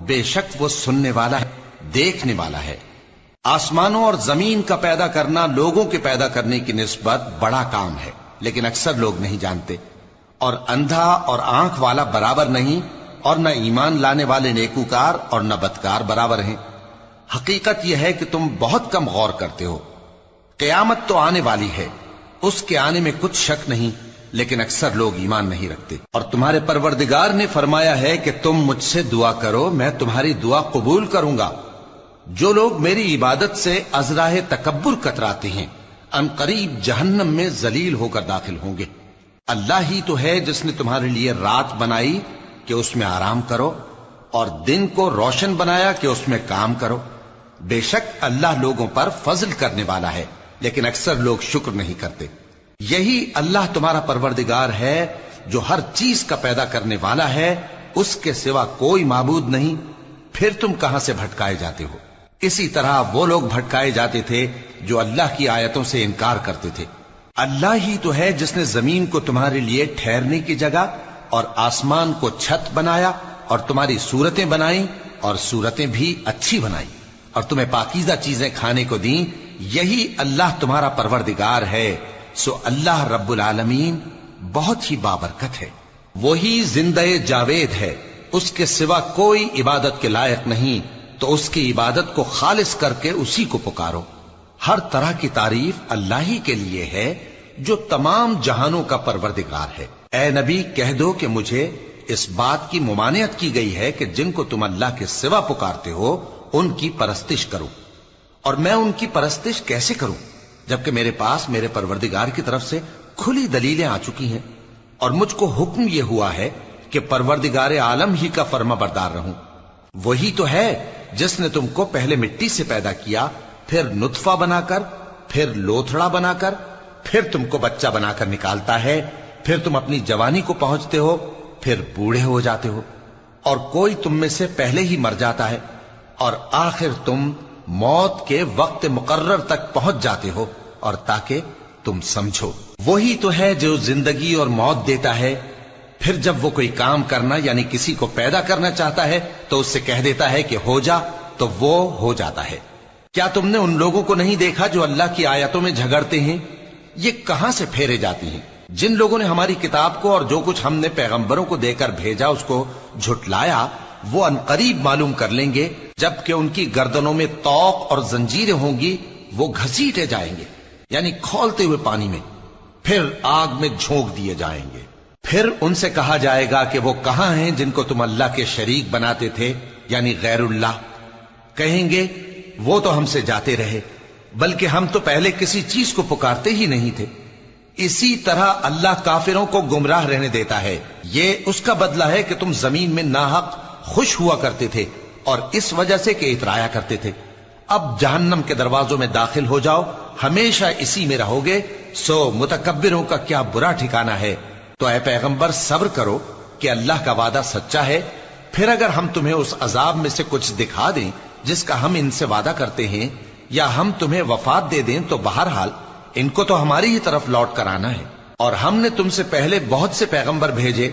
بے شک وہ سننے والا ہے، دیکھنے والا ہے۔ آسمانوں اور زمین کا پیدا کرنا لوگوں کے پیدا کرنے کی نسبت بڑا کام ہے، لیکن اکثر لوگ نہیں جانتے۔ اور اندھا اور آنکھ والا برابر نہیں، اور نہ ایمان لانے والے نیکوکار اور نہ بدکار برابر ہیں۔ حقیقت یہ ہے کہ تم بہت کم غور کرتے ہو۔ قیامت تو آنے والی ہے، اس کے آنے میں کچھ شک نہیں، لیکن اکثر لوگ ایمان نہیں رکھتے۔ اور تمہارے پروردگار نے فرمایا ہے کہ تم مجھ سے دعا کرو، میں تمہاری دعا قبول کروں گا۔ جو لوگ میری عبادت سے ازراہ تکبر کتراتے ہیں، ان قریب جہنم میں ذلیل ہو کر داخل ہوں گے۔ اللہ ہی تو ہے جس نے تمہارے لیے رات بنائی کہ اس میں آرام کرو، اور دن کو روشن بنایا کہ اس میں کام کرو۔ بے شک اللہ لوگوں پر فضل کرنے والا ہے، لیکن اکثر لوگ شکر نہیں کرتے۔ یہی اللہ تمہارا پروردگار ہے جو ہر چیز کا پیدا کرنے والا ہے، اس کے سوا کوئی معبود نہیں، پھر تم کہاں سے بھٹکائے جاتے ہو؟ اسی طرح وہ لوگ بھٹکائے جاتے تھے جو اللہ کی آیتوں سے انکار کرتے تھے۔ اللہ ہی تو ہے جس نے زمین کو تمہارے لیے ٹھہرنے کی جگہ اور آسمان کو چھت بنایا، اور تمہاری صورتیں بنائیں اور صورتیں بھی اچھی بنائی، اور تمہیں پاکیزہ چیزیں کھانے کو دیں۔ یہی اللہ تمہارا پروردگار ہے، سو اللہ رب العالمین بہت ہی بابرکت ہے۔ وہی زندہ جاوید ہے، اس کے سوا کوئی عبادت کے لائق نہیں، تو اس کی عبادت کو خالص کر کے اسی کو پکارو۔ ہر طرح کی تعریف اللہ ہی کے لیے ہے جو تمام جہانوں کا پروردگار ہے۔ اے نبی کہہ دو کہ مجھے اس بات کی ممانعت کی گئی ہے کہ جن کو تم اللہ کے سوا پکارتے ہو ان کی پرستش کرو، اور میں ان کی پرستش کیسے کروں جبکہ میرے پاس میرے پروردگار کی طرف سے کھلی دلیلیں آ چکی ہیں، اور مجھ کو حکم یہ ہوا ہے کہ پروردگار عالم ہی کا فرما بردار رہوں۔ وہی تو ہے جس نے تم کو پہلے مٹی سے پیدا کیا، پھر نطفہ بنا کر، پھر لوتھڑا بنا کر، پھر تم کو بچہ بنا کر نکالتا ہے، پھر تم اپنی جوانی کو پہنچتے ہو، پھر بوڑھے ہو جاتے ہو، اور کوئی تم میں سے پہلے ہی مر جاتا ہے، اور آخر تم موت کے وقت مقرر تک پہنچ جاتے ہو، اور تاکہ تم سمجھو۔ وہی تو ہے جو زندگی اور موت دیتا ہے، پھر جب وہ کوئی کام کرنا یعنی کسی کو پیدا کرنا چاہتا ہے تو اس سے کہہ دیتا ہے کہ ہو جا، تو وہ ہو جاتا ہے۔ کیا تم نے ان لوگوں کو نہیں دیکھا جو اللہ کی آیتوں میں جھگڑتے ہیں؟ یہ کہاں سے پھیرے جاتی ہیں؟ جن لوگوں نے ہماری کتاب کو اور جو کچھ ہم نے پیغمبروں کو دے کر بھیجا اس کو جھٹلایا، وہ انقریب معلوم کر لیں گے جبکہ ان کی گردنوں میں طوق اور زنجیریں ہوں گی، وہ گھسیٹے جائیں گے یعنی کھولتے ہوئے پانی میں، پھر آگ میں جھونک دیے جائیں گے۔ پھر ان سے کہا جائے گا کہ وہ کہاں ہیں جن کو تم اللہ کے شریک بناتے تھے یعنی غیر اللہ؟ کہیں گے وہ تو ہم سے جاتے رہے، بلکہ ہم تو پہلے کسی چیز کو پکارتے ہی نہیں تھے۔ اسی طرح اللہ کافروں کو گمراہ رہنے دیتا ہے، یہ اس کا بدلہ ہے کہ تم زمین میں ناحق خوش ہوا کرتے تھے اور اس وجہ سے کہ اترایا کرتے تھے۔ اب جہنم کے دروازوں میں داخل ہو جاؤ، ہمیشہ اسی میں رہو گے، سو متکبروں کا کیا برا ٹھکانہ ہے۔ تو اے پیغمبر صبر کرو کہ اللہ کا وعدہ سچا ہے، پھر اگر ہم تمہیں اس عذاب میں سے کچھ دکھا دیں جس کا ہم ان سے وعدہ کرتے ہیں، یا ہم تمہیں وفات دے دیں، تو بہرحال ان کو تو ہماری ہی طرف لوٹ کر آنا ہے، اور ہم نے تم سے پہلے بہت سے پیغمبر بھیجے